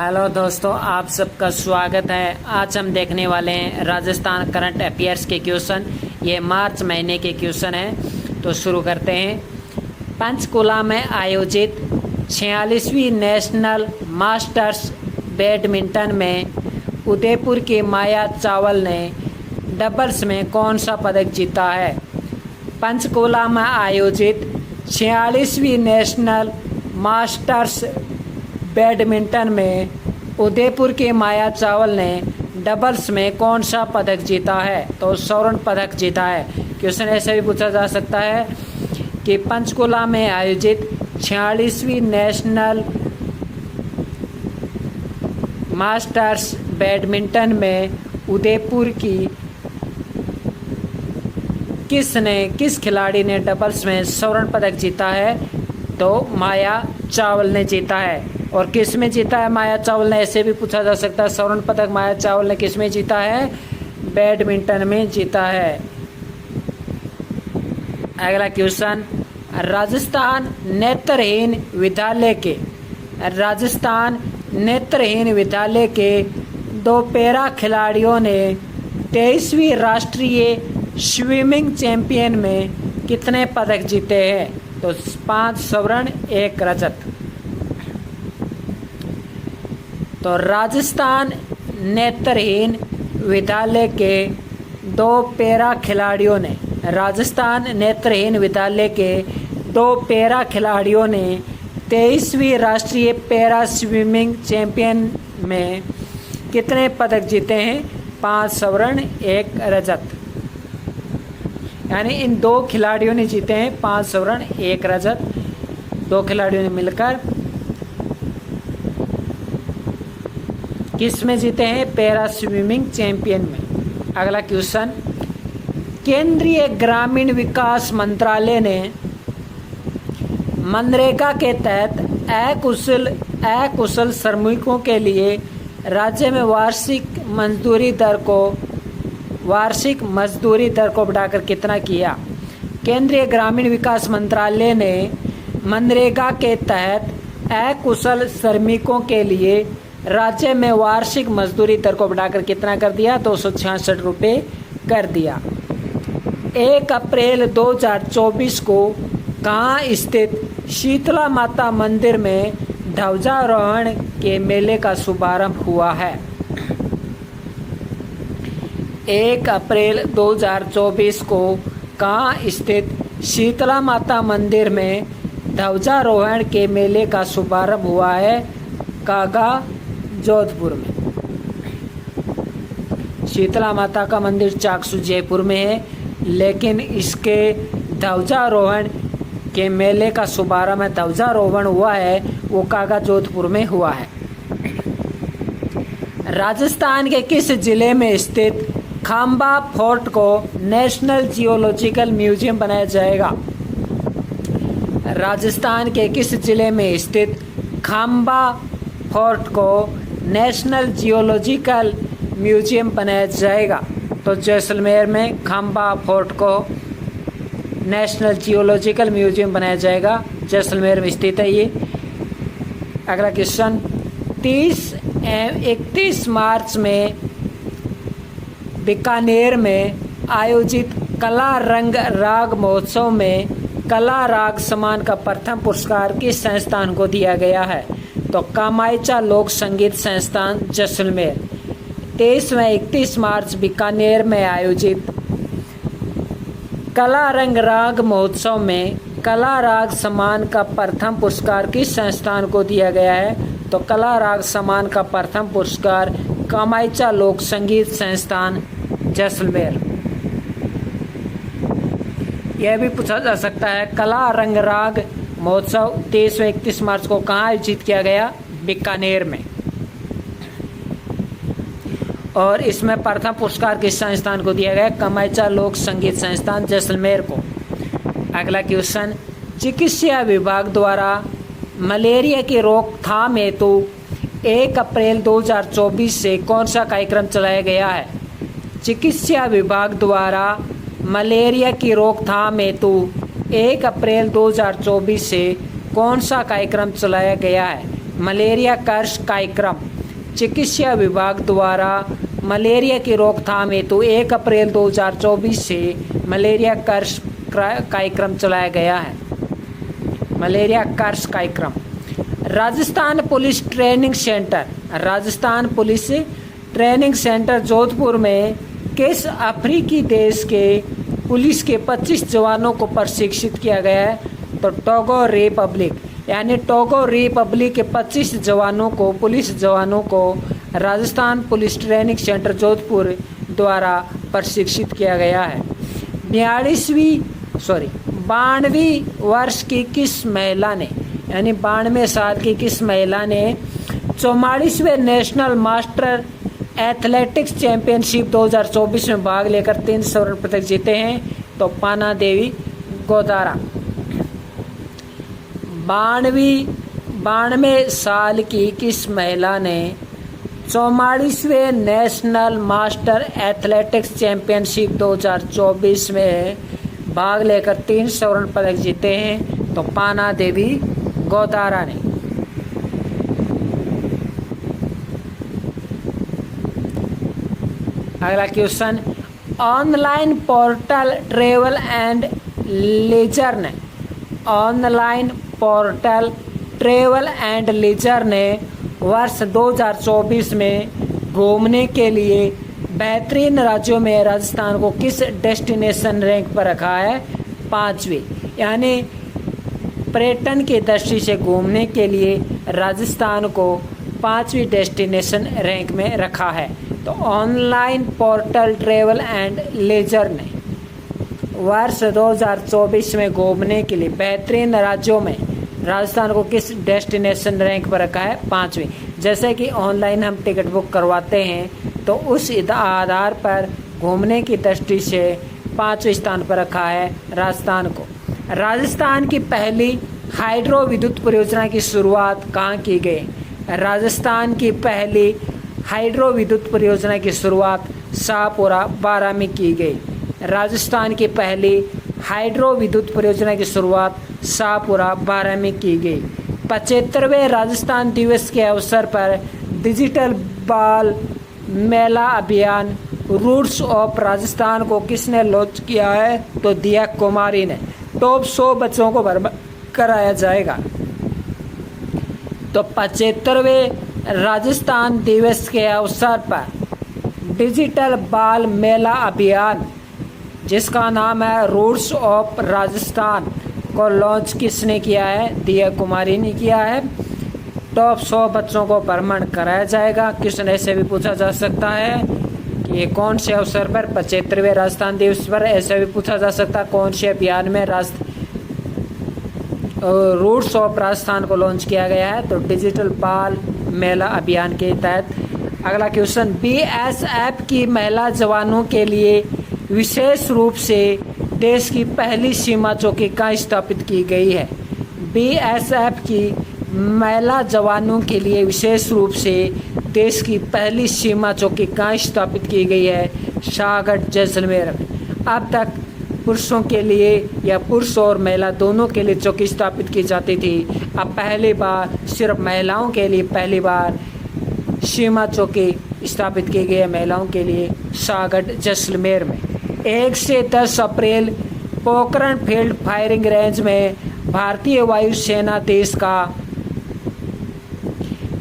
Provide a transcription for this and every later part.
Hello दोस्तों, आप सबका स्वागत है। आज हम देखने वाले हैं राजस्थान करंट अफेयर्स के क्वेश्चन। ये मार्च महीने के क्वेश्चन हैं, तो शुरू करते हैं। पंचकुला में आयोजित 46वीं नेशनल मास्टर्स बैडमिंटन में उदयपुर की माया चावल ने डबल्स में कौन सा पदक जीता है? पंचकुला में आयोजित 46वीं नेशनल मास्टर्स बैडमिंटन में उदयपुर की माया चावल ने डबल्स में कौन सा पदक जीता है? तो स्वर्ण पदक जीता है। क्वेश्चन ऐसे भी पूछा जा सकता है कि पंचकुला में आयोजित 46वीं नेशनल मास्टर्स बैडमिंटन में उदयपुर की किस खिलाड़ी ने डबल्स में स्वर्ण पदक जीता है? तो माया चावल ने जीता है। और किस में जीता है माया चावल ने? ऐसे भी पूछा जा सकता है स्वर्ण पदक माया चावल ने किस में जीता है? बैडमिंटन में जीता है। अगला क्वेश्चन, राजस्थान नेत्रहीन विद्यालय के 2 पैरा खिलाड़ियों ने 23वीं राष्ट्रीय स्विमिंग चैंपियन में कितने पदक जीते हैं? तो 5 स्वर्ण 1 रजत। तो राजस्थान नेत्रहीन विद्यालय के 2 पैरा खिलाड़ियों ने 23वीं राष्ट्रीय पैरा स्विमिंग चैंपियन में कितने पदक जीते हैं? 5 स्वर्ण 1 रजत। यानी इन 2 खिलाड़ियों ने जीते हैं 5 स्वर्ण 1 रजत। 2 खिलाड़ियों ने मिलकर किस में जीते हैं? पैरा स्विमिंग चैंपियन में। अगला क्वेश्चन, केंद्रीय ग्रामीण विकास मंत्रालय ने मनरेगा के तहत अकुशल श्रमिकों के लिए राज्य में वार्षिक मजदूरी दर को बढ़ाकर कितना किया? केंद्रीय ग्रामीण विकास मंत्रालय ने मनरेगा के तहत अकुशल श्रमिकों के लिए राज्य में वार्षिक मजदूरी दर को बढ़ाकर कितना कर दिया? 266 रुपये कर दिया। 1 अप्रैल 2024 को कहाँ स्थित शीतला माता मंदिर में ध्वजारोहण के मेले का शुभारंभ हुआ है? 1 अप्रैल 2024 को कहाँ स्थित शीतला माता मंदिर में ध्वजारोहण के मेले का शुभारंभ हुआ है? कागा जोधपुर में। शीतला माता का मंदिर चाकसू जयपुर में है, लेकिन इसके ध्वजारोहण के मेले का शुभारंभ ध्वजारोहण हुआ है वो कागा जोधपुर में हुआ है। राजस्थान के किस जिले में स्थित खांबा फोर्ट को नेशनल जियोलॉजिकल म्यूजियम बनाया जाएगा? राजस्थान के किस जिले में स्थित खांबा फोर्ट को नेशनल जियोलॉजिकल म्यूजियम बनाया जाएगा? तो जैसलमेर में खांबा फोर्ट को नेशनल जियोलॉजिकल म्यूजियम बनाया जाएगा। जैसलमेर में स्थित है ये। अगला क्वेश्चन, 31 मार्च में बीकानेर में आयोजित कला रंग राग महोत्सव में कला राग सम्मान का प्रथम पुरस्कार किस संस्थान को दिया गया है? तो कामायचा लोक संगीत संस्थान जैसलमेर। 23 व 31 मार्च बीकानेर में आयोजित कला रंग राग महोत्सव में कला राग सम्मान का प्रथम पुरस्कार किस संस्थान को दिया गया है? तो कला राग सम्मान का प्रथम पुरस्कार कामायचा लोक संगीत संस्थान जैसलमेर। यह भी पूछा जा सकता है कला रंग राग महोत्सव 23 व 31 मार्च को कहाँ आयोजित किया गया? बीकानेर में। और इसमें प्रथम पुरस्कार किस संस्थान को दिया गया? कामायचा लोक संगीत संस्थान जैसलमेर को। अगला क्वेश्चन, चिकित्सा विभाग द्वारा मलेरिया की रोकथाम हेतु 1 अप्रैल 2024 से कौन सा कार्यक्रम चलाया गया है? चिकित्सा विभाग द्वारा मलेरिया की रोकथाम हेतु 1 अप्रैल 2024 से कौन सा कार्यक्रम चलाया गया है? मलेरिया कर्ष कार्यक्रम। चिकित्सा विभाग द्वारा मलेरिया की रोकथाम हेतु 1 अप्रैल 2024 से मलेरिया कर्ष कार्यक्रम चलाया गया है। मलेरिया कर्ष कार्यक्रम। Rajasthan police training centre. Rajasthan police training centre Jodhpur में किस अफ्रीकी देश के पुलिस के 25 जवानों को प्रशिक्षित किया गया है? तो टोगो रिपब्लिक, यानी टोगो रिपब्लिक के 25 जवानों को, पुलिस जवानों को Rajasthan police training centre Jodhpur द्वारा प्रशिक्षित किया गया है। 92वीं वर्ष की किस महिला ने, यानी 92 साल की किस महिला ने 44वें नेशनल मास्टर एथलेटिक्स चैंपियनशिप 2024 में भाग लेकर 3 स्वर्ण पदक जीते हैं? तो पाना देवी गोदारा। 92 साल की किस महिला ने 44वें नेशनल मास्टर एथलेटिक्स चैंपियनशिप 2024 में भाग लेकर 3 स्वर्ण पदक जीते हैं? तो पाना देवी गोदारा ने। अगला question, online portal travel and leisure ने, online portal travel and leisure ने वर्ष 2024 में घूमने के लिए बेहतरीन राज्यों में राजस्थान को किस डेस्टिनेशन रैंक पर रखा है? 5वीं, यानी पर्यटन की दृष्टि से घूमने के लिए राजस्थान को 5वीं डेस्टिनेशन रैंक में रखा है। तो online portal travel and leisure ने वर्ष 2024 में घूमने के लिए बेहतरीन राज्यों में राजस्थान को किस डेस्टिनेशन रैंक पर रखा है? 5वीं। जैसे कि ऑनलाइन हम टिकट बुक करवाते हैं तो उस आधार पर घूमने की दृष्टि से 5वें स्थान पर रखा है राजस्थान को। राजस्थान की पहली हाइड्रो विद्युत परियोजना की शुरुआत कहाँ की गई? राजस्थान की पहली हाइड्रो विद्युत परियोजना की शुरुआत शाहपुरा बारां में की गई। राजस्थान की पहली हाइड्रो विद्युत परियोजना की शुरुआत शाहपुरा बारां में की गई। 75वें राजस्थान दिवस के अवसर पर डिजिटल बाल मेला अभियान रूट्स ऑफ राजस्थान को किसने लॉन्च किया है? तो दिया कुमारी ने। टॉप 100 बच्चों को भर्ती कराया जाएगा। तो 75वें राजस्थान दिवस के अवसर पर डिजिटल बाल मेला अभियान, जिसका नाम है रूट्स ऑफ राजस्थान, को लॉन्च किसने किया है? दिया कुमारी ने किया है। टॉप 100 बच्चों को भ्रमण कराया जाएगा। क्वेश्चन ऐसे भी पूछा जा सकता है कि ये कौन से अवसर पर 75वें राजस्थान दिवस पर, ऐसे भी पूछा जा सकता है कौन से अभियान में रूट्स ऑफ राजस्थान को लॉन्च किया गया है? तो डिजिटल बाल मेला अभियान के तहत। अगला क्वेश्चन, बीएसएफ की महिला जवानों के लिए विशेष रूप से देश की पहली सीमा चौकी कहाँ स्थापित की गई है? बीएसएफ की महिला जवानों के लिए विशेष रूप से देश की पहली सीमा चौकी कहाँ स्थापित की गई है? शाहगढ़ जैसलमेर में। अब तक पुरुषों के लिए या पुरुष और महिला दोनों के लिए चौकी स्थापित की जाती थी। अब पहली बार सिर्फ महिलाओं के लिए पहली बार सीमा चौकी स्थापित की गई है महिलाओं के लिए शाहगढ़ जैसलमेर में। 1 से 10 अप्रैल पोखरण फील्ड फायरिंग रेंज में भारतीय वायुसेना देश का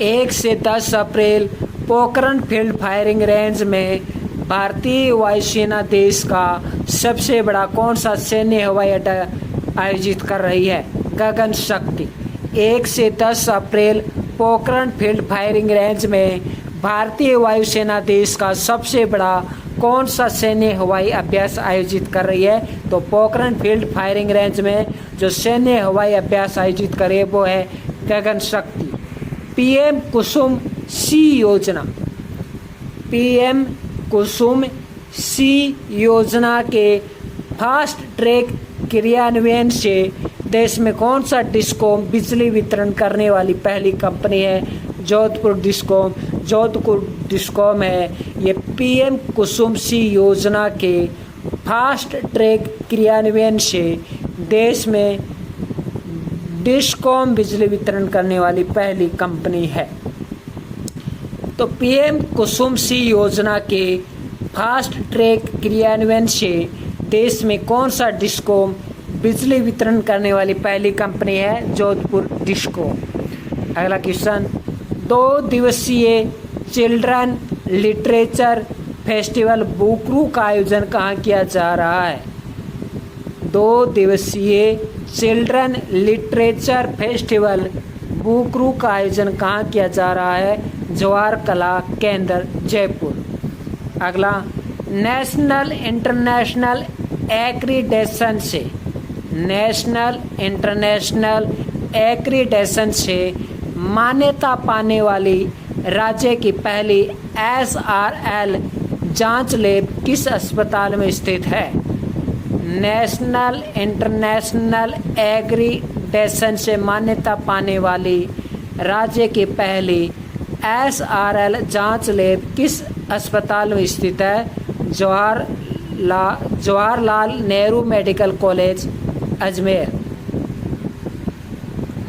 1 से 10 अप्रैल पोखरण फील्ड फायरिंग रेंज में भारतीय वायुसेना देश का सबसे बड़ा कौन सा सैन्य हवाई अड्डा आयोजित कर रही है? गगन शक्ति। 1 से 10 अप्रैल पोखरण फील्ड फायरिंग रेंज में भारतीय वायुसेना देश का सबसे बड़ा कौन सा सैन्य हवाई अभ्यास आयोजित कर रही है? तो पोखरण फील्ड फायरिंग रेंज में जो सैन्य हवाई अभ्यास आयोजित कर रही है वो है गगन शक्ति। पीएम कुसुम सी योजना, पीएम कुसुम सी योजना के फास्ट ट्रैक क्रियान्वयन से देश में कौन सा डिस्कॉम बिजली वितरण करने वाली पहली कंपनी है? जोधपुर डिस्कॉम। जोधपुर डिस्कॉम है ये पीएम कुसुम सी योजना के फास्ट ट्रैक क्रियान्वयन से देश में डिस्कॉम बिजली वितरण करने वाली पहली कंपनी है। तो पीएम कुसुम सी योजना के फास्ट ट्रैक क्रियान्वयन से देश में कौन सा डिस्कॉम बिजली वितरण करने वाली पहली कंपनी है? जोधपुर डिस्कॉम। अगला क्वेश्चन, 2 दिवसीय चिल्ड्रन लिटरेचर फेस्टिवल बुकरू का आयोजन कहाँ किया जा रहा है? 2 दिवसीय चिल्ड्रन लिटरेचर फेस्टिवल बुकरू का आयोजन कहाँ किया जा रहा है? जवाहर कला केंद्र जयपुर। अगला, नेशनल इंटरनेशनल एक्रीडेशन से मान्यता पाने वाली राज्य की पहली SRL जांच लैब किस अस्पताल में स्थित है? नेशनल इंटरनेशनल एक्रीडेशन से मान्यता पाने वाली राज्य की पहली SRL जांच लैब किस अस्पताल में स्थित है? Jawaharlal Nehru medical college Ajmer.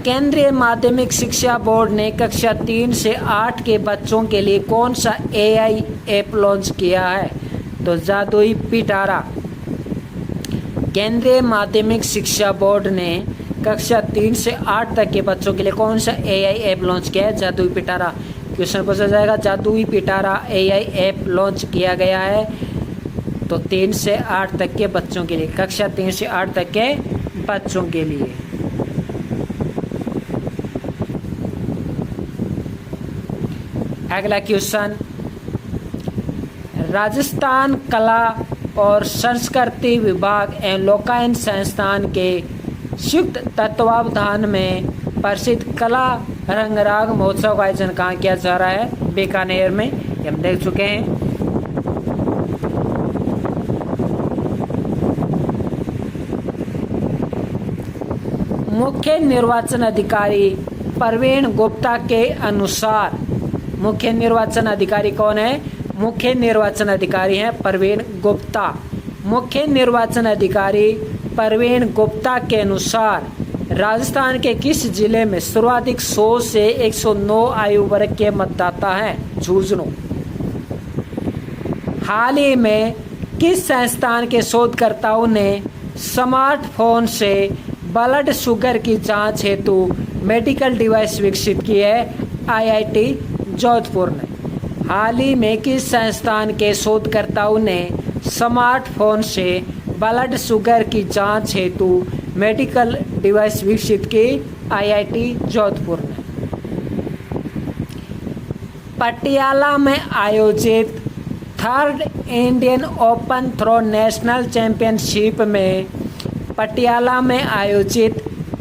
केंद्रीय माध्यमिक शिक्षा बोर्ड ने कक्षा 3 से 8 के बच्चों के लिए कौन सा AI ऐप लॉन्च किया है? तो जादुई पिटारा। केंद्रीय माध्यमिक शिक्षा बोर्ड ने कक्षा 3 से 8 तक के बच्चों के लिए कौन सा AI ऐप लॉन्च किया है? जादुई पिटारा। क्वेश्चन पूछा जाएगा, जादुई पिटारा AI ऐप लॉन्च किया गया है तो 3 से 8 तक के बच्चों के लिए, कक्षा 3 से 8 तक के बच्चों के लिए। अगला क्वेश्चन, राजस्थान कला और संस्कृति विभाग एवं लोकायन संस्थान के संयुक्त तत्वावधान में प्रसिद्ध कला रंगराग महोत्सव का आयोजन कहाँ किया जा रहा है? बीकानेर में। हम देख चुके हैं। मुख्य निर्वाचन अधिकारी प्रवीण गुप्ता के अनुसार, मुख्य निर्वाचन अधिकारी कौन है? मुख्य निर्वाचन अधिकारी हैं प्रवीण गुप्ता। मुख्य निर्वाचन अधिकारी प्रवीण गुप्ता के अनुसार राजस्थान के किस जिले में सर्वाधिक 100 से 109 आयु वर्ग के मतदाता हैं? झुंझुनू। हाल ही में किस संस्थान के शोधकर्ताओं ने स्मार्टफोन से ब्लड शुगर की जांच हेतु मेडिकल डिवाइस विकसित की है? IIT जोधपुर ने। हाल ही में किस संस्थान के शोधकर्ताओं ने स्मार्टफोन से ब्लड शुगर की जांच हेतु मेडिकल डिवाइस विकसित की? IIT जोधपुर ने। पटियाला में आयोजित 3rd Indian Open Throw National Championship में पटियाला में आयोजित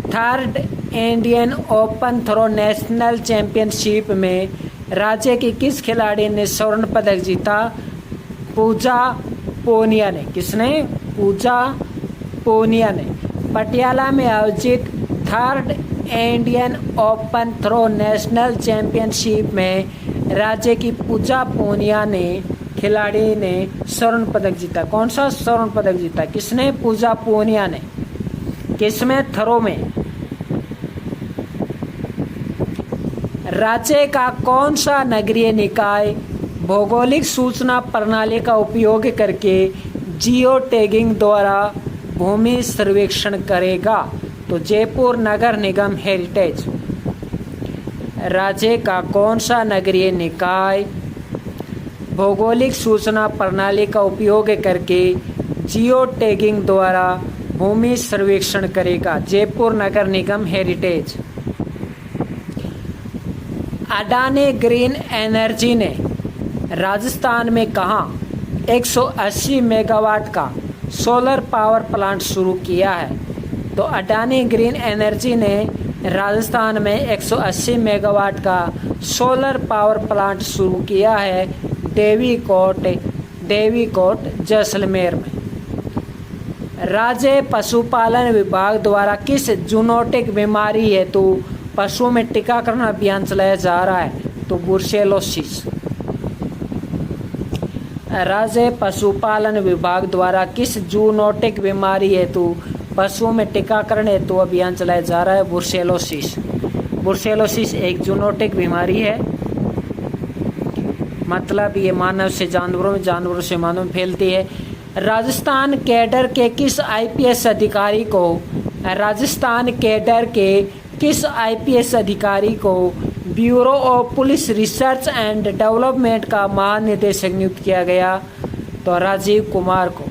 3rd Indian Open Throw National Championship में राज्य की किस खिलाड़ी ने स्वर्ण पदक जीता? पूजा पूनिया ने। किसने? पूजा पूनिया ने। पटियाला में आयोजित 3rd Indian Open Throw National Championship में राज्य की पूजा पूनिया ने खिलाड़ी ने स्वर्ण पदक जीता। कौन सा स्वर्ण पदक जीता? किसने? पूजा पूनिया ने। किसमें? थ्रो में। राज्य का कौन सा नगरीय निकाय भौगोलिक सूचना प्रणाली का उपयोग करके जियो टैगिंग द्वारा भूमि सर्वेक्षण करेगा? तो जयपुर नगर निगम हेरिटेज। राज्य का कौन सा नगरीय निकाय भौगोलिक सूचना प्रणाली का उपयोग करके जियो टैगिंग द्वारा भूमि सर्वेक्षण करेगा? जयपुर नगर निगम हेरिटेज। अडानी ग्रीन एनर्जी ने राजस्थान में कहाँ 180 मेगावाट का सोलर पावर प्लांट शुरू किया है? तो अडानी ग्रीन एनर्जी ने राजस्थान में 180 मेगावाट का सोलर पावर प्लांट शुरू किया है देवीकोट जैसलमेर में। राज्य पशुपालन विभाग द्वारा किस जूनोटिक बीमारी हेतु पशुओं में टीकाकरण अभियान चलाया जा रहा है? तो ब्रुसेलोसिस। राज्य पशुपालन विभाग द्वारा किस जूनोटिक बीमारी हेतु पशुओं में टीकाकरण हेतु अभियान चलाया जा रहा है। ब्रुसेलोसिस एक जूनोटिक बीमारी है, मतलब ये मानव से जानवरों में, जानवरों से मानव में फैलती है। राजस्थान कैडर के किस आईपीएस अधिकारी को bureau of police research and development का महानिदेशक नियुक्त किया गया? तो राजीव कुमार को।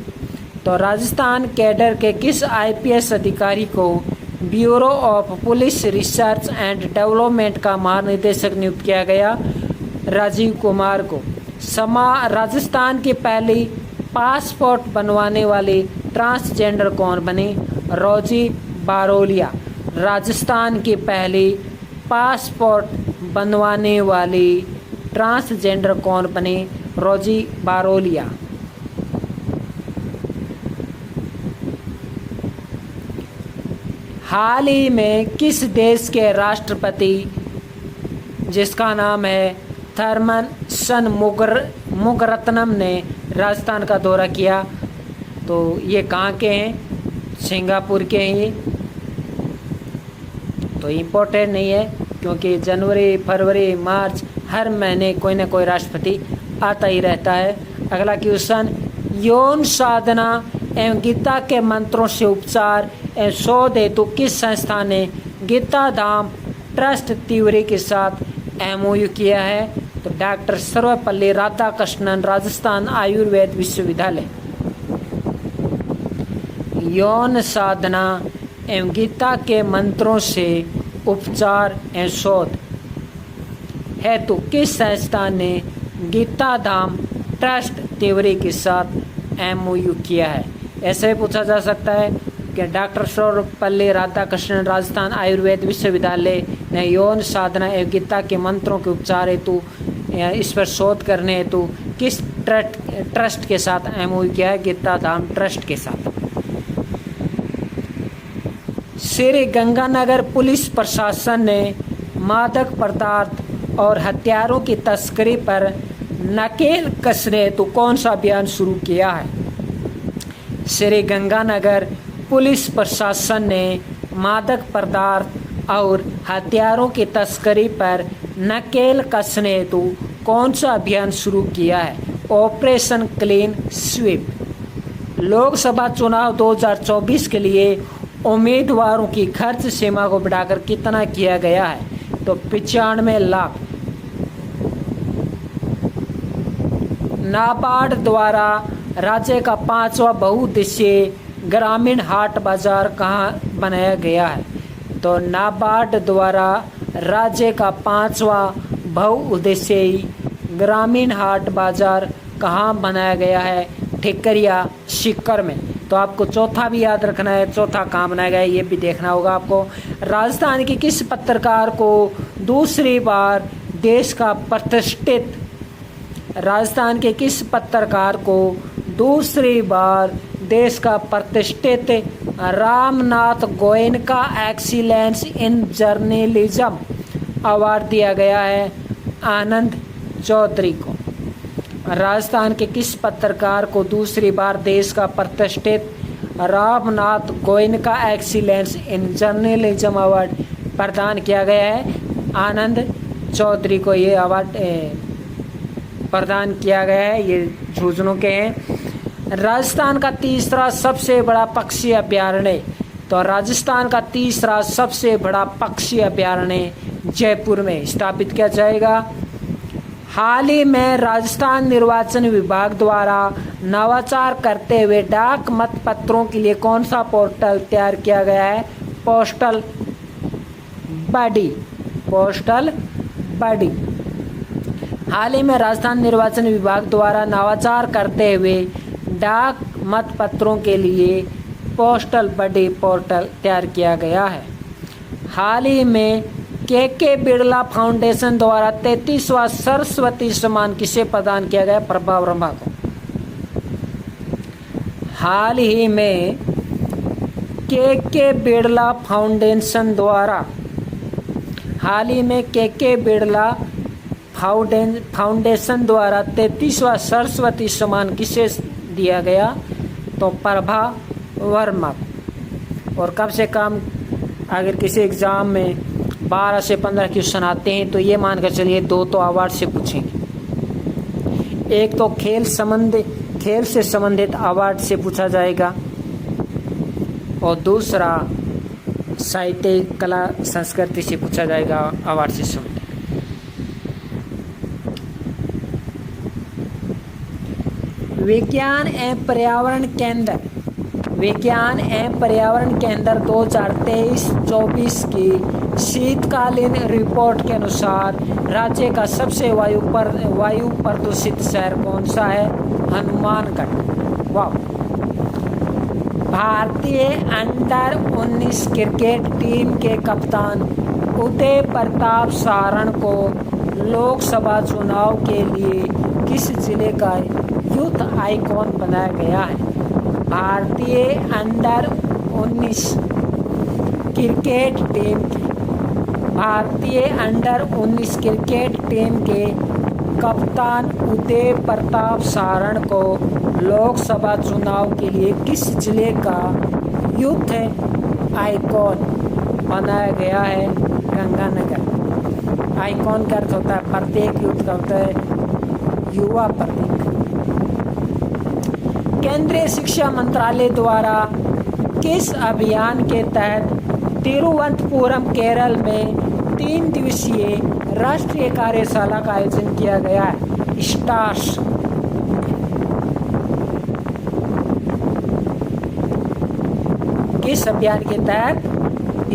तो राजस्थान कैडर के किस आईपीएस अधिकारी को bureau of police research and development का महानिदेशक नियुक्त किया गया? राजीव कुमार को। राजस्थान की पहली पासपोर्ट बनवाने वाली ट्रांसजेंडर कौन बनी? रोजी बारोलिया। राजस्थान की पहली पासपोर्ट बनवाने वाली ट्रांसजेंडर कौन बनी? रोजी बारोलिया। हाल ही में किस देश के राष्ट्रपति, जिसका नाम है थरमन मुगरत्नम, ने राजस्थान का दौरा किया? तो ये कहाँ के हैं? सिंगापुर के हैं ये। तो इम्पोर्टेंट नहीं है, क्योंकि जनवरी, फरवरी, मार्च हर महीने कोई ना कोई राष्ट्रपति आता ही रहता है। अगला क्वेश्चन, यौन साधना एवं गीता के मंत्रों से उपचार एवं शोध हेतु किस संस्था ने गीता धाम ट्रस्ट तिवरी के साथ MOU किया है? तो डॉक्टर सर्वपल्ली राधाकृष्णन, राजस्थान आयुर्वेद विश्वविद्यालय। यौन साधना एवं गीता के मंत्रों से उपचार एवं शोध हेतु किस संस्था ने गीता धाम ट्रस्ट तिवरी के साथ MOU किया है? ऐसे भी पूछा जा सकता है कि डॉक्टर सर्वपल्ली राधाकृष्णन, राजस्थान आयुर्वेद विश्वविद्यालय ने यौन साधना एवं गीता के मंत्रों के उपचार हेतु, इस पर शोध करने हेतु किस ट्रस्ट के साथ MOU किया है? गीता धाम ट्रस्ट के साथ। श्री गंगानगर पुलिस प्रशासन ने मादक पदार्थ और हथियारों की तस्करी पर नकेल कसने हेतु कौन सा अभियान शुरू किया है? श्री गंगानगर पुलिस प्रशासन ने मादक पदार्थ और हथियारों की तस्करी पर नकेल कसने हेतु कौन सा अभियान शुरू किया है? Operation clean sweep. लोकसभा चुनाव 2024 के लिए उम्मीदवारों की खर्च सीमा को बढ़ाकर कितना किया गया है? तो 95 लाख। नाबार्ड द्वारा राज्य का 5वां बहुउद्देशीय ग्रामीण हाट बाजार कहाँ बनाया गया है? तो नाबार्ड द्वारा राज्य का 5वां बहुउद्देशीय ग्रामीण हाट बाजार कहाँ बनाया गया है? ठिकरिया सीकर में। तो आपको चौथा भी याद रखना है, चौथा कहाँ बनाया गया है ये भी देखना होगा आपको। राजस्थान के किस पत्रकार को दूसरी बार देश का प्रतिष्ठित, राजस्थान के किस पत्रकार को दूसरी बार देश का प्रतिष्ठित Ramnath Goenka excellence in journalism award दिया गया है? आनंद चौधरी को। राजस्थान के किस पत्रकार को दूसरी बार देश का प्रतिष्ठित Ramnath Goenka excellence in journalism award प्रदान किया गया है? आनंद चौधरी को ये अवार्ड प्रदान किया गया है। ये झुंझुनू के हैं। राजस्थान का तीसरा सबसे बड़ा पक्षी अभयारण्य, तो राजस्थान का तीसरा सबसे बड़ा पक्षी अभयारण्य जयपुर में स्थापित किया जाएगा। हाल ही में राजस्थान निर्वाचन विभाग द्वारा नवाचार करते हुए डाक मत पत्रों के लिए कौन सा पोर्टल तैयार किया गया है? पोस्टल बडी। हाल ही में राजस्थान निर्वाचन विभाग द्वारा नवाचार करते हुए डाक मत पत्रों के लिए पोस्टल बडी पोर्टल तैयार किया गया है। हाल ही में के बिरला फाउंडेशन द्वारा 33वां सरस्वती सम्मान किसे प्रदान किया गया? प्रभा वर्मा को। हाल ही में के बिरला फाउंडेशन द्वारा फाउंडेशन द्वारा 33वां सरस्वती सम्मान किसे दिया गया? तो प्रभा वर्मा। और कम से कम अगर किसी एग्ज़ाम में 12 से 15 क्वेश्चन आते हैं तो ये मान कर चलिए 2 तो अवार्ड से पूछेंगे। एक तो खेल से संबंधित अवार्ड से पूछा जाएगा और दूसरा साहित्य कला संस्कृति से पूछा जाएगा अवार्ड से संबंधित। विज्ञान एवं पर्यावरण केंद्र 2023-24 की शीतकालीन रिपोर्ट के अनुसार राज्य का सबसे वायु प्रदूषित शहर कौन सा है? हनुमानगढ़। वाह। भारतीय अंडर 19 क्रिकेट टीम के कप्तान उदय प्रताप सारण को लोकसभा चुनाव के लिए किस जिले का यूथ आइकॉन बनाया गया है? भारतीय अंडर 19 क्रिकेट टीम के कप्तान उदय प्रताप सारण को लोकसभा चुनाव के लिए किस जिले का यूथ आइकॉन बनाया गया है? गंगानगर। आइकॉन का अर्थ होता है प्रत्येक, यूथ का होता है युवा प्रतीक। केंद्रीय शिक्षा मंत्रालय द्वारा किस अभियान के तहत तिरुवनंतपुरम केरल में 3 दिवसीय राष्ट्रीय कार्यशाला का आयोजन किया गया है? स्टार्स। किस अभियान के तहत?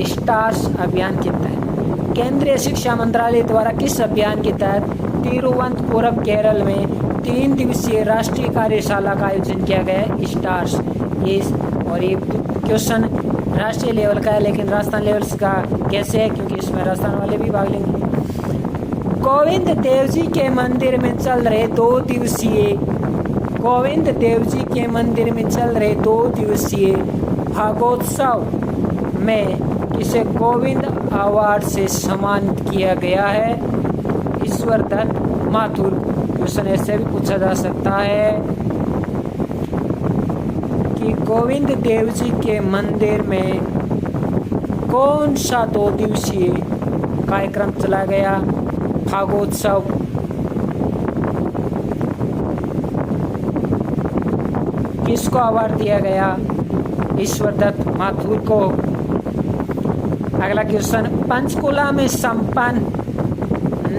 स्टार्स अभियान के तहत। केंद्रीय शिक्षा मंत्रालय द्वारा किस अभियान के तहत तिरुवनंतपुरम केरल में 3 दिवसीय राष्ट्रीय कार्यशाला का आयोजन किया गया है? स्टार्स। ये क्वेश्चन राष्ट्रीय लेवल का है, लेकिन राजस्थान लेवल का कैसे है, क्योंकि इसमें राजस्थान वाले भी भाग लेंगे। गोविंद देव जी के मंदिर में चल रहे 2 दिवसीय भागोत्सव में किसे गोविंद अवार्ड से सम्मानित किया गया है? ईश्वर दत्त माथुर। क्वेश्चन ऐसे भी पूछा जा सकता है कि गोविंद देव जी के मंदिर में कौन सा 2 दिवसीय कार्यक्रम चला गया? भागोत्सव। किसको अवार्ड दिया गया? ईश्वर दत्त माथुर को। अगला क्वेश्चन, पंचकुला में संपन्न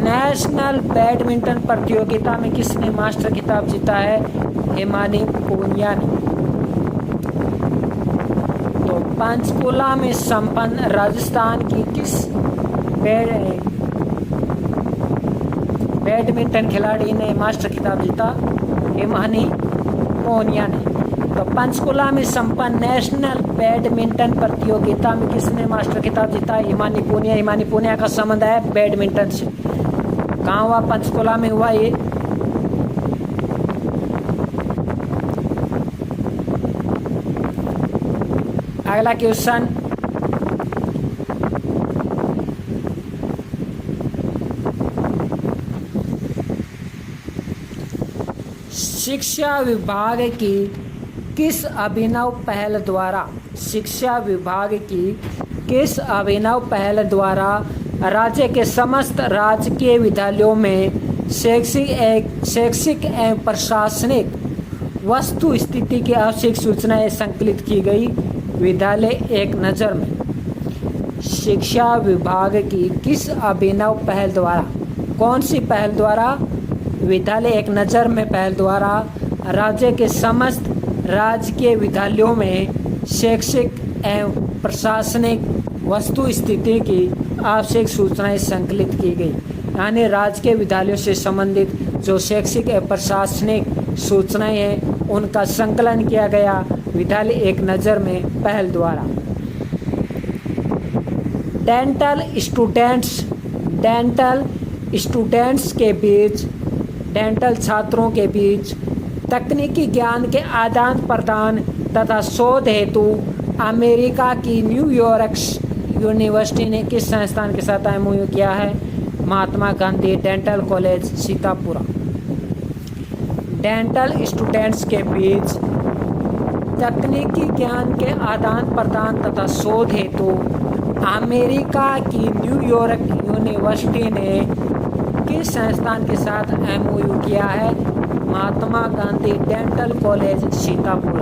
नेशनल बैडमिंटन प्रतियोगिता में किसने मास्टर खिताब जीता है? हिमानी पूनिया ने। तो पंचकुला में संपन्न राजस्थान की किस बैडमिंटन खिलाड़ी ने मास्टर खिताब जीता? हिमानी पूनिया ने। तो पंचकुला में संपन्न नेशनल बैडमिंटन प्रतियोगिता में किसने मास्टर खिताब जीता? हिमानी पूनिया। हिमानी पूनिया का संबंध है बैडमिंटन से। कहाँ हुआ? पंचकुला में हुआ ये। अगला क्वेश्चन, शिक्षा विभाग की किस अभिनव पहल द्वारा राज्य के समस्त राजकीय विद्यालयों में शैक्षिक एवं प्रशासनिक वस्तु स्थिति की आवश्यक सूचनाएं संकलित की गई? विद्यालय एक नज़र में। शिक्षा विभाग की किस अभिनव पहल द्वारा, कौन सी पहल द्वारा? विद्यालय एक नज़र में पहल द्वारा राज्य के समस्त राजकीय विद्यालयों में शैक्षिक एवं प्रशासनिक वस्तु स्थिति की आवश्यक सूचनाएं संकलित की गई। यानी राजकीय विद्यालयों से संबंधित जो शैक्षिक एवं प्रशासनिक सूचनाएं हैं उनका संकलन किया गया विद्यालय एक नज़र में पहल द्वारा। डेंटल छात्रों के बीच तकनीकी ज्ञान के आदान प्रदान तथा शोध हेतु अमेरिका की न्यूयॉर्क यूनिवर्सिटी ने किस संस्थान के साथ MOU किया है? Mahatma Gandhi dental college Sitapura. Dental students के बीच तकनीकी ज्ञान के आदान प्रदान तथा शोध हेतु अमेरिका की न्यूयॉर्क यूनिवर्सिटी ने किस संस्थान के साथ MOU किया है? Mahatma Gandhi dental college Sitapur.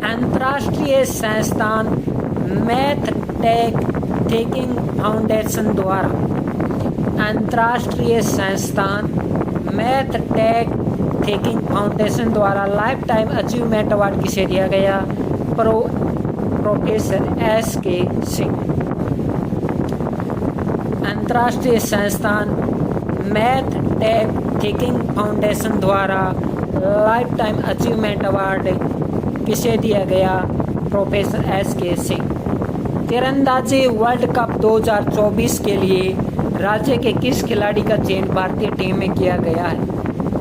अंतर्राष्ट्रीय संस्थान मैथ टेक थिंकिंग फाउंडेशन द्वारा अंतर्राष्ट्रीय संस्थान मैथ टेक थिंकिंग फाउंडेशन द्वारा लाइफ टाइम अचीवमेंट अवार्ड किसे दिया गया? Professor SK Singh. अंतर्राष्ट्रीय संस्थान मैथ टेक थिंकिंग फाउंडेशन द्वारा लाइफ टाइम अचीवमेंट अवार्ड किसे दिया गया? Professor SK Singh. तीरंदाजी वर्ल्ड कप 2024 के लिए राज्य के किस खिलाड़ी का चयन भारतीय टीम में किया गया है?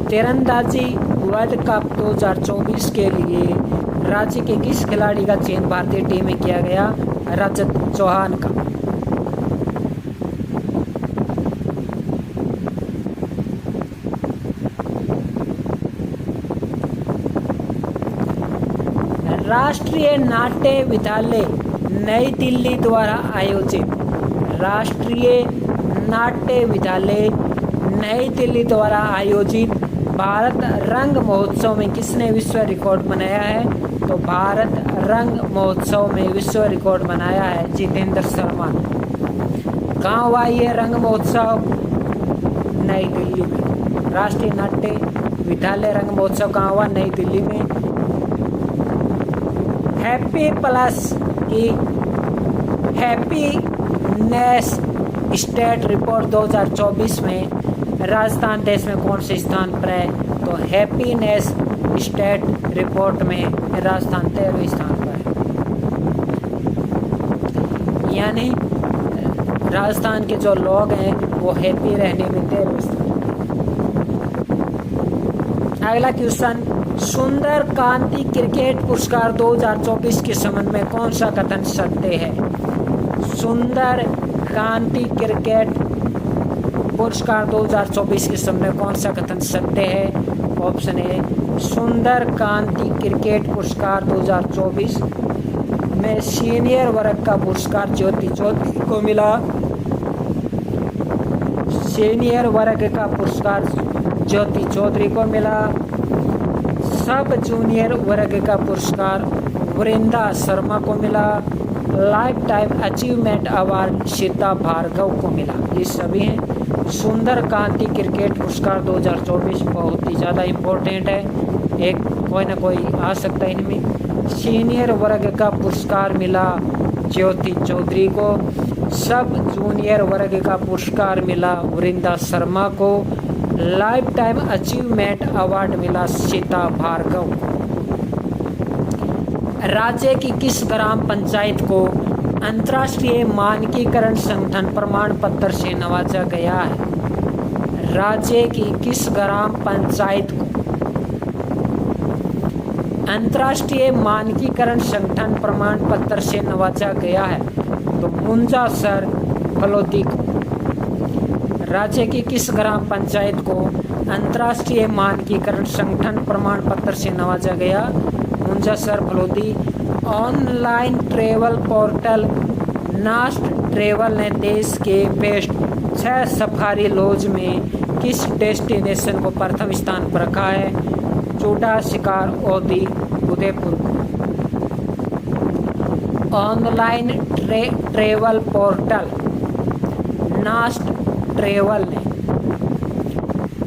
तीरंदाजी वर्ल्ड कप 2024 के लिए राज्य के किस खिलाड़ी का चयन भारतीय टीम में किया गया? रजत चौहान का। राष्ट्रीय नाट्य विद्यालय नई दिल्ली द्वारा आयोजित राष्ट्रीय नाट्य विद्यालय नई दिल्ली द्वारा आयोजित भारत रंग महोत्सव में किसने विश्व रिकॉर्ड बनाया है? तो भारत रंग महोत्सव में विश्व रिकॉर्ड बनाया है जितेंद्र शर्मा ने। कहाँ हुआ ये रंग महोत्सव? नई दिल्ली में। राष्ट्रीय नाट्य विद्यालय रंग महोत्सव कहाँ हुआ? नई दिल्ली में। हैप्पी प्लस की हैप्पीनेस स्टेट रिपोर्ट 2024 में राजस्थान देश में कौन से स्थान पर है? तो हैप्पीनेस स्टेट रिपोर्ट में राजस्थान 13वें स्थान पर है। यानी राजस्थान के जो लोग हैं वो हैप्पी रहने में 13वें स्थान। अगला क्वेश्चन, सुंदर कांति क्रिकेट पुरस्कार 2024 के संबंध में कौन सा कथन सत्य है? सुंदर कांति क्रिकेट पुरस्कार 2024 के संबंध में कौन सा कथन सत्य है? ऑप्शन ए, सुंदर कांति क्रिकेट पुरस्कार 2024 में सीनियर वर्ग का पुरस्कार ज्योति चौधरी को मिला। सीनियर वर्ग का पुरस्कार ज्योति चौधरी को मिला। सब जूनियर वर्ग का पुरस्कार वृंदा शर्मा को मिला। Lifetime achievement award Sita Bhargava को मिला। ये सभी हैं। सुंदर कांति क्रिकेट पुरस्कार 2024 बहुत ही ज़्यादा इम्पोर्टेंट है, एक कोई ना कोई आ सकता है इनमें। सीनियर वर्ग का पुरस्कार मिला ज्योति चौधरी को। सब जूनियर वर्ग का पुरस्कार मिला वृंदा शर्मा को। लाइफ टाइम अचीवमेंट अवार्ड मिला सीता भार्गव को। राज्य की किस ग्राम पंचायत को अंतर्राष्ट्रीय मानकीकरण संगठन प्रमाण पत्र से नवाजा गया है? राज्य की किस ग्राम पंचायत को अंतर्राष्ट्रीय मानकीकरण संगठन प्रमाण पत्र से नवाजा गया है? तो मुंजासर फलोदी को। राज्य की किस ग्राम पंचायत को अंतर्राष्ट्रीय मानकीकरण संगठन प्रमाण पत्र से नवाजा गया? Munjasar Phalodi. Online travel portal Nast travel ने देश के बेस्ट 6 सफारी लॉज में किस डेस्टिनेशन को प्रथम स्थान पर रखा है? चूड़ा शिकार ओदी उदयपुर को। Online travel portal Nast travel ने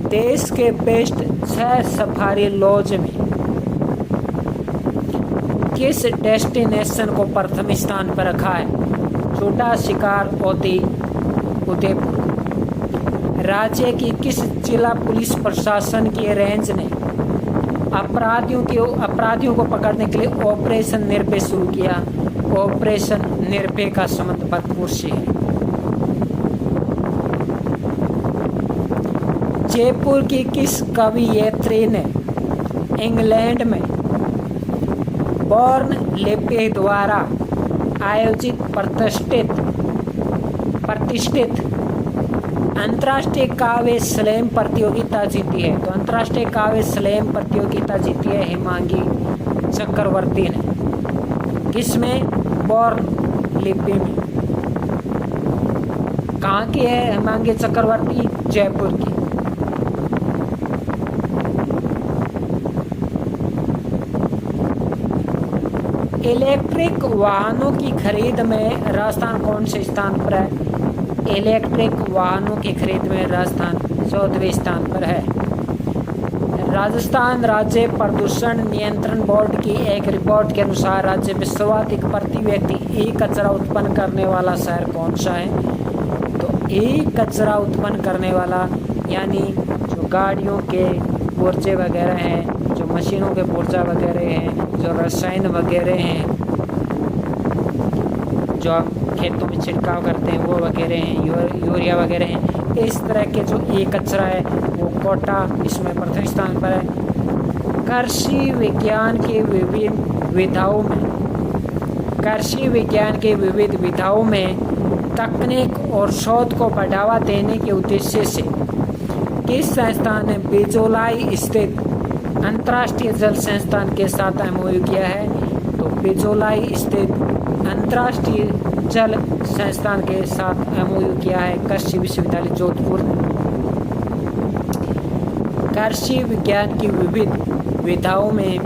देश के बेस्ट 6 सफारी लॉज में किस डेस्टिनेशन को प्रथम स्थान पर रखा है? छोटा शिकार ओदी उदयपुर। राज्य की किस जिला पुलिस प्रशासन की रेंज ने अपराधियों को पकड़ने के लिए ऑपरेशन निर्भय शुरू किया? ऑपरेशन निर्भय का संबंध भरतपुर से है। जयपुर की किस कवयित्री ने इंग्लैंड में बॉर्न लिपि द्वारा आयोजित प्रतिष्ठित अंतर्राष्ट्रीय काव्य स्लैम प्रतियोगिता जीती है? तो अंतर्राष्ट्रीय काव्य स्लैम प्रतियोगिता जीती है हेमांगी चक्रवर्ती ने। किसमें? बॉर्न लिपि में। कहाँ की है हेमांगी चक्रवर्ती? जयपुर की। इलेक्ट्रिक वाहनों की खरीद में राजस्थान कौन से स्थान पर है? इलेक्ट्रिक वाहनों की खरीद में राजस्थान 14वें स्थान पर है। राजस्थान राज्य प्रदूषण नियंत्रण बोर्ड की एक रिपोर्ट के अनुसार राज्य में सर्वाधिक प्रति व्यक्ति ई कचरा उत्पन्न करने वाला शहर कौन सा है? तो ई कचरा उत्पन्न करने वाला यानी जो गाड़ियों के पुर्जे वगैरह हैं, जो मशीनों के पुर्जा वगैरह हैं, जो रसायन वगैरह हैं, जो आप खेतों में छिड़काव करते हैं वो वगैरह हैं, यूरिया वगैरह हैं, इस तरह के जो ई कचरा है वो कोटा इसमें प्रथम स्थान पर है। कृषि विज्ञान के विभिन्न विधाओं में तकनीक और शोध को बढ़ावा देने के उद्देश्य से किस संस्थान ने बिजोलाई स्थित अंतर्राष्ट्रीय जल संस्थान के साथ एमओयू किया है? तो बिजोलाई स्थित अंतर्राष्ट्रीय जल संस्थान के साथ एमओयू किया है कृषि विश्वविद्यालय जोधपुर ने। कृषि विज्ञान की विविध विधाओं में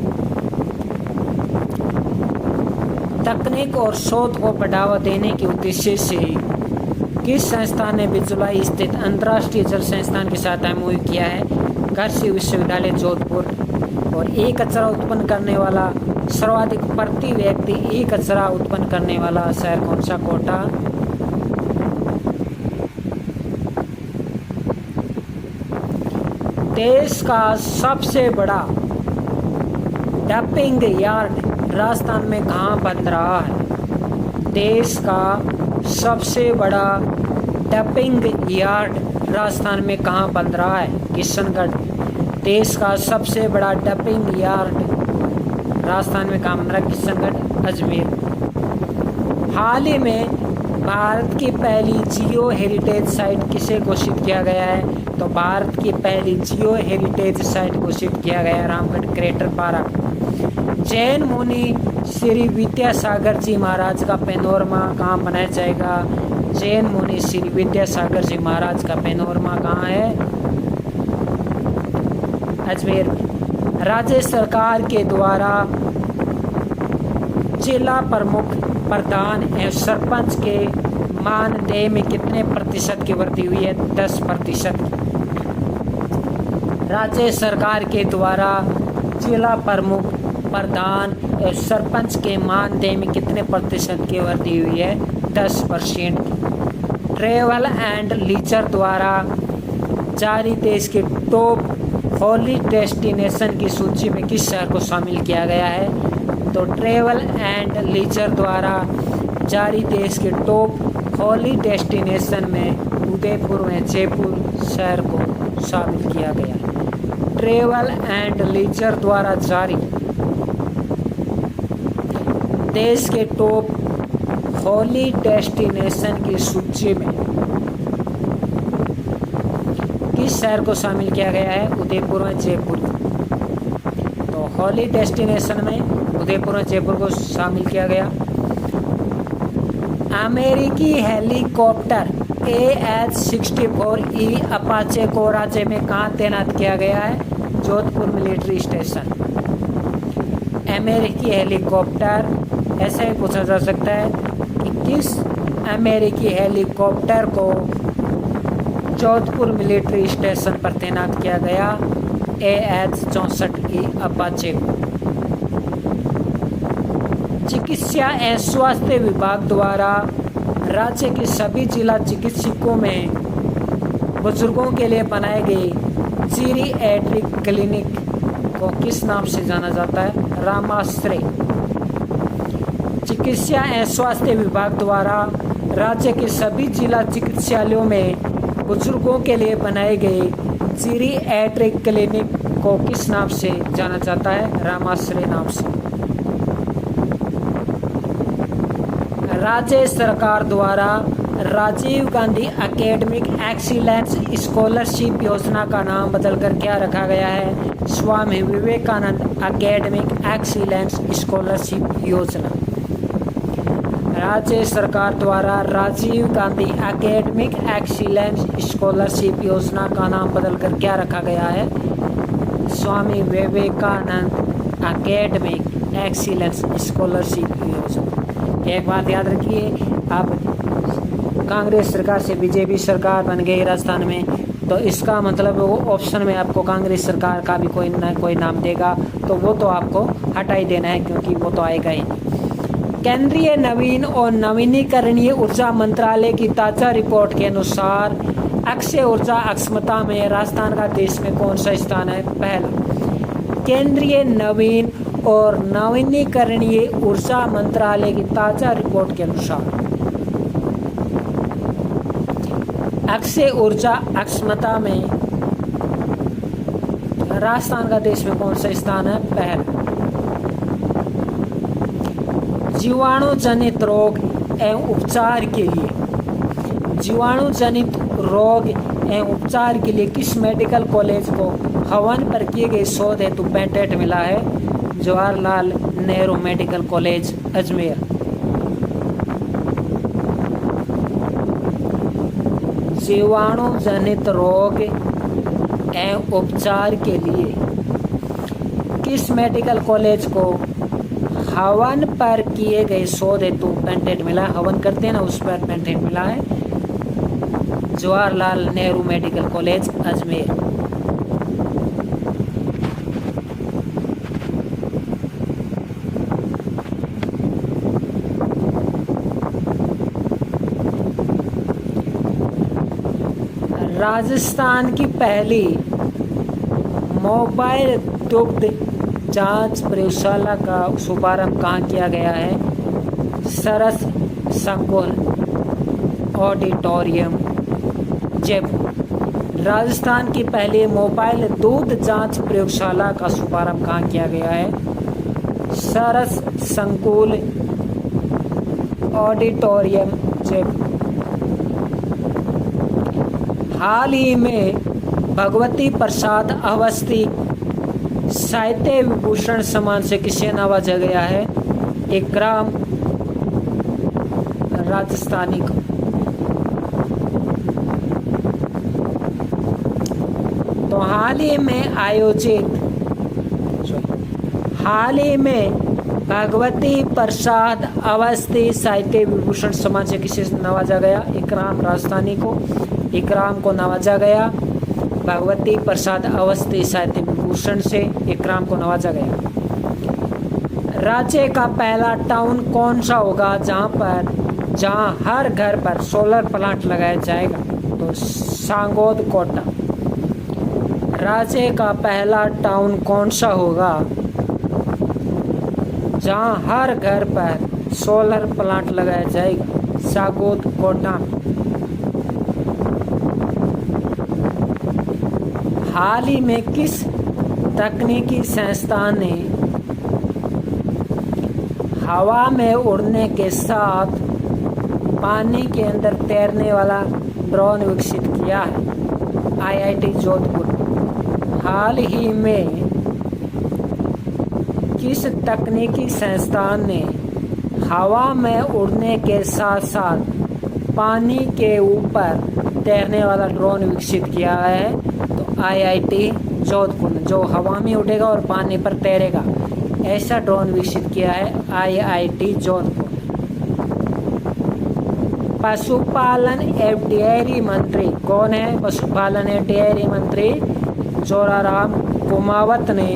तकनीक और शोध को बढ़ावा देने के उद्देश्य से किस संस्थान ने बिजोलाई स्थित अंतर्राष्ट्रीय जल संस्थान के साथ एमओयू किया है? कृषि विश्वविद्यालय जोधपुर। और ई कचरा उत्पन्न करने वाला सर्वाधिक प्रति व्यक्ति ई कचरा उत्पन्न करने वाला शहर कौन सा? कोटा। देश का सबसे बड़ा डंपिंग यार्ड राजस्थान में कहाँ बन रहा है? देश का सबसे बड़ा डंपिंग यार्ड राजस्थान में कहाँ बन रहा है? किशनगढ़। देश का सबसे बड़ा डंपिंग यार्ड राजस्थान में कहाँ बन रहा है? किशनगढ़, अजमेर। हाल ही में भारत की पहली जियो हेरिटेज साइट किसे घोषित किया गया है? तो भारत की पहली जियो हेरिटेज साइट घोषित किया गया है रामगढ़ क्रेटर पार्क। जैन मुनि श्री विद्यासागर जी महाराज का पैनोरमा कहाँ बनाया जाएगा? जैन मुनि श्री विद्यासागर जी महाराज का पैनोरमा कहाँ है? अजमेर में। राज्य सरकार के द्वारा जिला प्रमुख, प्रधान एवं सरपंच के मानदेय में कितने प्रतिशत की वृद्धि हुई है? 10%। राज्य सरकार के द्वारा जिला प्रमुख, प्रधान एवं सरपंच के मानदेय में कितने प्रतिशत की वृद्धि हुई है? 10%। ट्रैवल एंड लीजर द्वारा जारी देश के टॉप हॉली डेस्टिनेशन की सूची में किस शहर को शामिल किया गया है? तो ट्रैवल एंड लीजर द्वारा जारी देश के टॉप हॉली डेस्टिनेशन में उदयपुर में जयपुर शहर को शामिल किया गया है। ट्रैवल एंड लीजर द्वारा जारी देश के टॉप हॉली डेस्टिनेशन की सूची में किस शहर को शामिल किया गया है? उदयपुर में जयपुर। तो हॉली डेस्टिनेशन में उदयपुर में जयपुर को शामिल किया गया। अमेरिकी हेलीकॉप्टर AH-64E अपाचे को राज्य में कहाँ तैनात किया गया है? Jodhpur military station. अमेरिकी हेलीकॉप्टर, ऐसा ही पूछा जा सकता है कि किस अमेरिकी हेलीकॉप्टर को जोधपुर मिलिट्री स्टेशन पर तैनात किया गया? AH-64E अपाचे को। चिकित्सा एवं स्वास्थ्य विभाग द्वारा राज्य के सभी जिला चिकित्सकों में बुजुर्गों के लिए बनाए गए जीरिएट्रिक क्लिनिक को किस नाम से जाना जाता है? रामाश्रय। चिकित्सा एवं स्वास्थ्य विभाग द्वारा राज्य के सभी जिला चिकित्सालयों में बुजुर्गों के लिए बनाए गए जीरिएट्रिक क्लिनिक को किस नाम से जाना जाता है? रामाश्रय नाम से। राज्य सरकार द्वारा Rajiv Gandhi Academic Excellence Scholarship योजना का नाम बदलकर क्या रखा गया है? Swami Vivekananda Academic Excellence Scholarship योजना। राज्य सरकार द्वारा Rajiv Gandhi Academic Excellence Scholarship योजना का नाम बदलकर क्या रखा गया है? Swami Vivekananda Academic Excellence Scholarship योजना। एक बात याद रखिए, आप कांग्रेस सरकार से बीजेपी सरकार बन गई राजस्थान में, तो इसका मतलब वो ऑप्शन में आपको कांग्रेस सरकार का भी कोई ना कोई नाम देगा, तो वो तो आपको हटा ही देना है, क्योंकि वो तो आएगा ही नहीं। केंद्रीय नवीन और नवीनीकरणीय ऊर्जा मंत्रालय की ताज़ा रिपोर्ट के अनुसार अक्षय ऊर्जा अक्षमता में राजस्थान का देश में कौन सा स्थान है? पहला। केंद्रीय नवीन और नवीनीकरणीय ऊर्जा मंत्रालय की ताज़ा रिपोर्ट के अनुसार अक्षय ऊर्जा अक्षमता में राजस्थान का देश में कौन सा स्थान है? पहला। जीवाणु जनित रोग एवं उपचार के लिए, जीवाणु जनित रोग एवं उपचार के लिए किस मेडिकल कॉलेज को हवन पर किए गए शोध हेतु पेटेंट मिला है? Jawaharlal Nehru medical college Ajmer. जीवाणु जनित रोग एवं उपचार के लिए किस मेडिकल कॉलेज को हवन पर किए गए शोध हेतु पेटेंट मिला? हवन करते हैं ना, उस पर पेटेंट मिला है। Jawaharlal Nehru medical college Ajmer. राजस्थान की पहली मोबाइल दुग्ध जांच प्रयोगशाला का शुभारंभ कहाँ किया गया है? सरस संकुल ऑडिटोरियम जयपुर। राजस्थान की पहली मोबाइल दूध जांच प्रयोगशाला का शुभारंभ कहाँ किया गया है? सरस संकुल ऑडिटोरियम जयपुर। हाल ही में भगवती प्रसाद अवस्थी साहित्य विभूषण सम्मान से किसे नवाजा गया है? इकराम राजस्थानी को। तो हाल ही में भगवती प्रसाद अवस्थी साहित्य विभूषण सम्मान से किसे नवाजा गया? इकराम राजस्थानी को। इकराम को नवाजा गया। भगवती प्रसाद अवस्थी साहित्य विभूषण से इकराम को नवाजा गया। राज्य का पहला टाउन कौन सा होगा जहां हर घर पर सोलर प्लांट लगाया जाएगा? तो सांगोद कोटा। राज्य का पहला टाउन कौन सा होगा जहां हर घर पर सोलर प्लांट लगाया जाएगा? सांगोद कोटा। हाल ही में किस तकनीकी संस्थान ने हवा में उड़ने के साथ पानी के अंदर तैरने वाला ड्रोन विकसित किया है? IIT जोधपुर। हाल ही में किस तकनीकी संस्थान ने हवा में उड़ने के साथ साथ पानी के ऊपर तैरने वाला ड्रोन विकसित किया है? तो IIT जोधपुर, जो हवा में उड़ेगा और पानी पर तैरेगा, ऐसा ड्रोन विकसित किया है IIT जोधपुर। पशुपालन एवं डेयरी मंत्री कौन है? पशुपालन एवं डेयरी मंत्री जोराराम कुमावत ने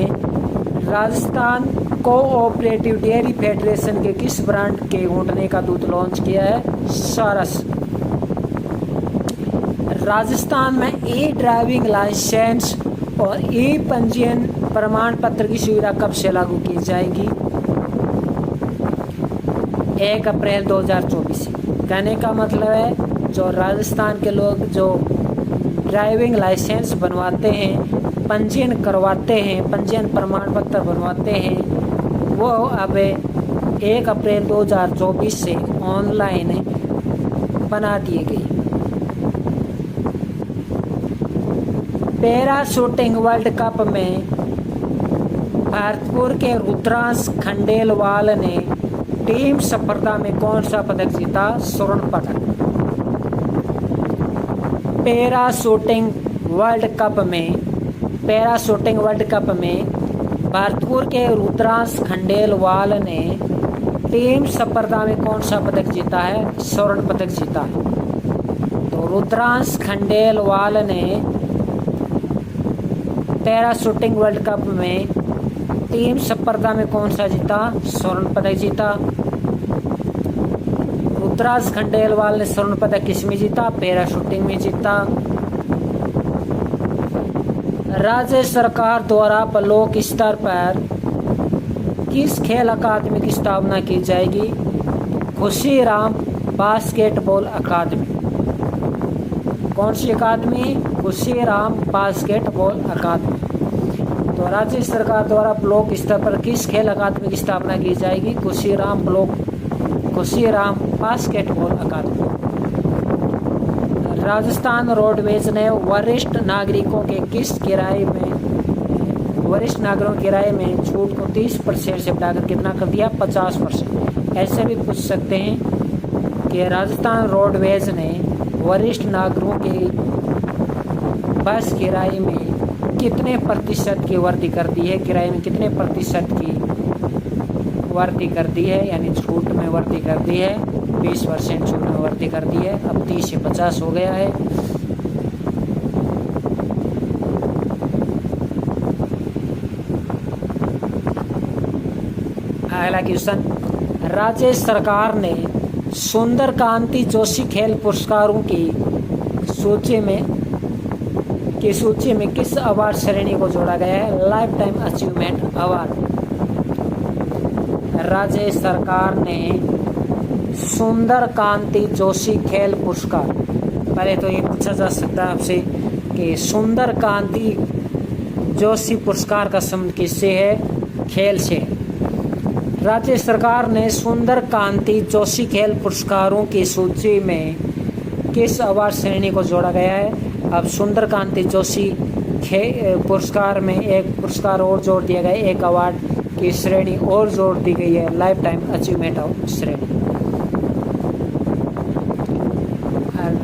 राजस्थान कोऑपरेटिव डेयरी फेडरेशन के किस ब्रांड के घुटने का दूध लॉन्च किया है? सरस। राजस्थान में ई ड्राइविंग लाइसेंस और ई पंजीयन प्रमाण पत्र की सुविधा कब से लागू की जाएगी? 1 अप्रैल 2024 से। कहने का मतलब है जो राजस्थान के लोग जो ड्राइविंग लाइसेंस बनवाते हैं, पंजीयन करवाते हैं, पंजीयन प्रमाण पत्र बनवाते हैं, वो अब 1 अप्रैल 2024 से ऑनलाइन बना दिए गए। पैरा शूटिंग वर्ल्ड कप में भरतपुर के रुद्रांश खंडेलवाल ने टीम स्पर्धा में कौन सा पदक जीता? स्वर्ण पदक। पैरा शूटिंग वर्ल्ड कप में भरतपुर के रुद्रांश खंडेलवाल ने टीम स्पर्धा में कौन सा पदक जीता है? स्वर्ण पदक जीता है। तो रुद्रांश खंडेलवाल ने पैरा शूटिंग वर्ल्ड कप में टीम स्पर्धा में कौन सा जीता? स्वर्ण पदक जीता। रुद्रांश खंडेलवाल ने स्वर्ण पदक किस में जीता? पैरा शूटिंग में जीता। राज्य सरकार द्वारा ब्लॉक स्तर पर किस खेल अकादमी की स्थापना की जाएगी? खुशीराम बास्केटबॉल अकादमी। कौन सी अकादमी? खुशीराम बास्केटबॉल अकादमी। तो राज्य सरकार द्वारा ब्लॉक स्तर पर किस खेल अकादमी की स्थापना की जाएगी? खुशीराम बास्केटबॉल अकादमी। राजस्थान रोडवेज ने वरिष्ठ नागरिकों किराए में छूट को 30% से बढ़ाकर कितना कर दिया? 50%। ऐसे भी पूछ सकते हैं कि राजस्थान रोडवेज ने वरिष्ठ नागरिकों के बस किराए में कितने प्रतिशत की वृद्धि कर दी है? किराए में कितने प्रतिशत की वृद्धि कर दी है, यानी छूट में वृद्धि कर दी है? 20% छूट में वृद्धि कर दी है। अब 30 से 50 हो गया है। अगला क्वेश्चन, राज्य सरकार ने सुंदर कांति जोशी खेल पुरस्कारों की सूची में किस अवार्ड श्रेणी को जोड़ा गया है? Life time achievement award. राज्य सरकार ने सुंदर कांति जोशी खेल पुरस्कार, पहले तो ये पूछा जा सकता है आपसे कि सुंदर कांति जोशी पुरस्कार का संबंध किससे है? खेल से। राज्य सरकार ने सुंदर कांति जोशी खेल पुरस्कारों की सूची में किस अवार्ड श्रेणी को जोड़ा गया है? अब सुंदर कांति जोशी पुरस्कार में एक पुरस्कार और जोड़ दिया गया, एक अवार्ड की श्रेणी और जोड़ दी गई है, लाइफ टाइम अचीवमेंट श्रेणी।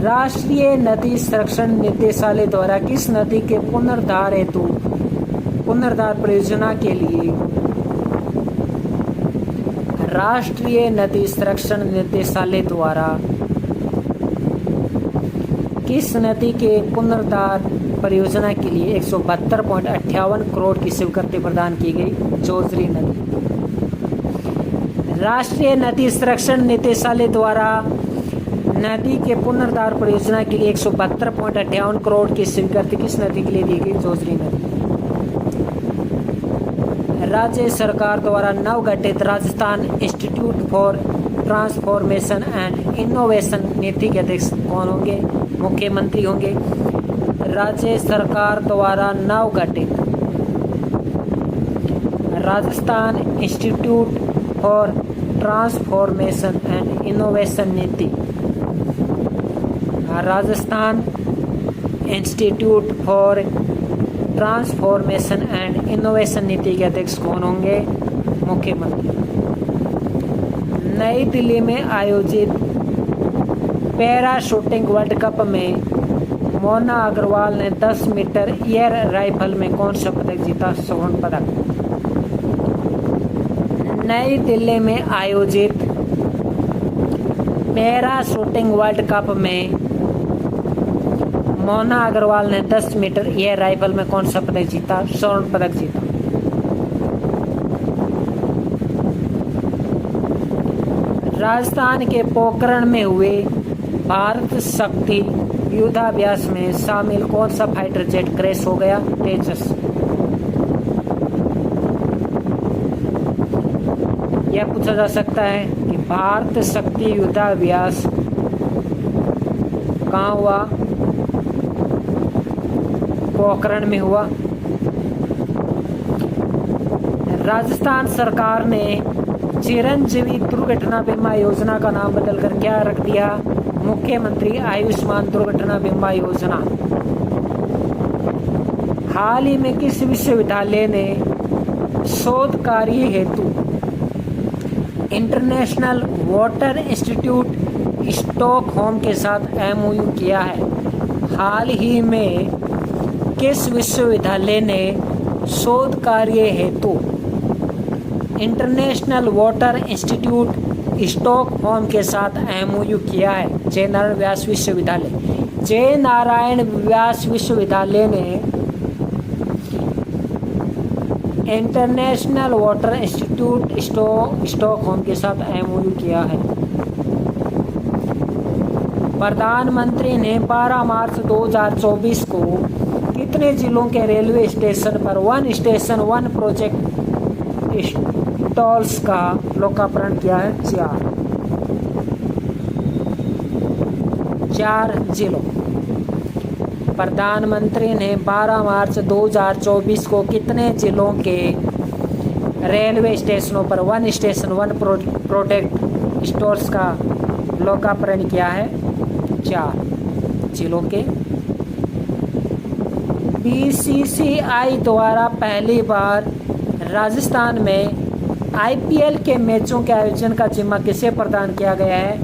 राष्ट्रीय नदी संरक्षण निदेशालय द्वारा किस नदी के पुनरुद्धार परियोजना के लिए राष्ट्रीय नदी संरक्षण निदेशालय द्वारा किस नदी के पुनरुद्धार परियोजना के लिए 172.58 करोड़ की स्वीकृति प्रदान की गई? जोजरी नदी। राष्ट्रीय नदी संरक्षण निदेशालय द्वारा नदी के पुनरुद्धार परियोजना के लिए 172.58 करोड़ की स्वीकृति किस नदी के लिए दी गई? जोजरी नदी। राज्य सरकार द्वारा नवगठित Rajasthan institute for transformation and innovation NITI के अध्यक्ष कौन होंगे? मुख्यमंत्री होंगे। राज्य सरकार द्वारा नवगठित Rajasthan institute for transformation and innovation NITI, Rajasthan institute for transformation and innovation NITI के अध्यक्ष कौन होंगे? मुख्यमंत्री। नई दिल्ली में आयोजित पैरा शूटिंग वर्ल्ड कप में मोना अग्रवाल ने 10 मीटर एयर राइफल में कौन सा पदक जीता? स्वर्ण पदक। नई दिल्ली में आयोजित पैरा शूटिंग वर्ल्ड कप में मोना अग्रवाल ने 10 मीटर एयर राइफल में कौन सा पदक जीता? स्वर्ण पदक जीता। राजस्थान के पोखरण में हुए भारत शक्ति युद्धाभ्यास में शामिल कौन सा फाइटर जेट क्रैश हो गया? तेजस। यह पूछा जा सकता है कि भारत शक्ति युद्धाभ्यास कहाँ हुआ? पोखरण में हुआ। राजस्थान सरकार ने चिरंजीवी दुर्घटना बीमा योजना का नाम बदलकर क्या रख दिया? मुख्यमंत्री आयुष्मान दुर्घटना बीमा योजना। हाल ही में किस विश्वविद्यालय ने शोध कार्य हेतु इंटरनेशनल वाटर इंस्टीट्यूट स्टॉकहोम के साथ एमओयू किया है? हाल ही में किस विश्वविद्यालय ने शोध कार्य हेतु इंटरनेशनल वाटर इंस्टीट्यूट स्टॉकहोम के साथ एमओयू किया है? जयनारायण व्यास विश्वविद्यालय। जयनारायण व्यास विश्वविद्यालय ने इंटरनेशनल वाटर इंस्टीट्यूट स्टॉकहोम के साथ एमओयू किया है। प्रधानमंत्री ने 12 मार्च 2024 को कितने जिलों के रेलवे स्टेशन पर one station one project stalls का लोकार्पण किया है? 4 जिलों। प्रधानमंत्री ने 12 मार्च 2024 को कितने जिलों के रेलवे स्टेशनों पर one station one project stores का लोकार्पण किया है? 4 जिलों के। बीसीसीआई द्वारा पहली बार राजस्थान में आईपीएल के मैचों के आयोजन का जिम्मा किसे प्रदान किया गया है?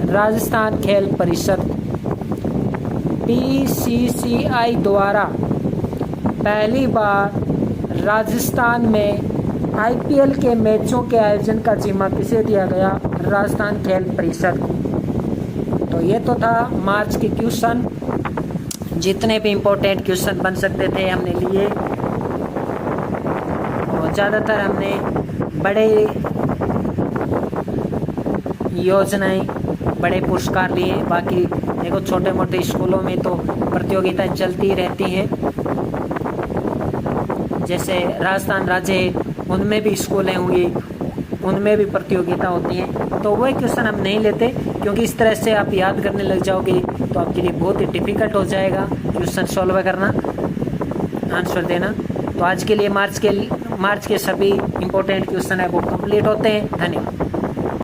राजस्थान खेल परिषद। बीसीसीआई द्वारा पहली बार राजस्थान में आईपीएल के मैचों के आयोजन का जिम्मा किसे दिया गया? राजस्थान खेल परिषद को। तो ये तो था मार्च के क्वेश्चन। जितने भी इम्पोर्टेंट क्वेश्चन बन सकते थे हमने लिए, और ज़्यादातर हमने बड़े योजनाएं, बड़े पुरस्कार लिए। बाकी देखो छोटे मोटे स्कूलों में तो प्रतियोगिताएं चलती रहती हैं, जैसे राजस्थान राज्य उनमें भी स्कूलें हुई, उनमें भी प्रतियोगिता होती हैं। तो वही क्वेश्चन हम नहीं लेते, क्योंकि इस तरह से आप याद करने लग जाओगे तो आपके लिए बहुत ही डिफ़िकल्ट हो जाएगा क्वेश्चन सॉल्व करना, आंसर देना। तो आज के लिए मार्च के सभी इम्पोर्टेंट क्वेश्चन है वो कंप्लीट होते हैं। धन्यवाद।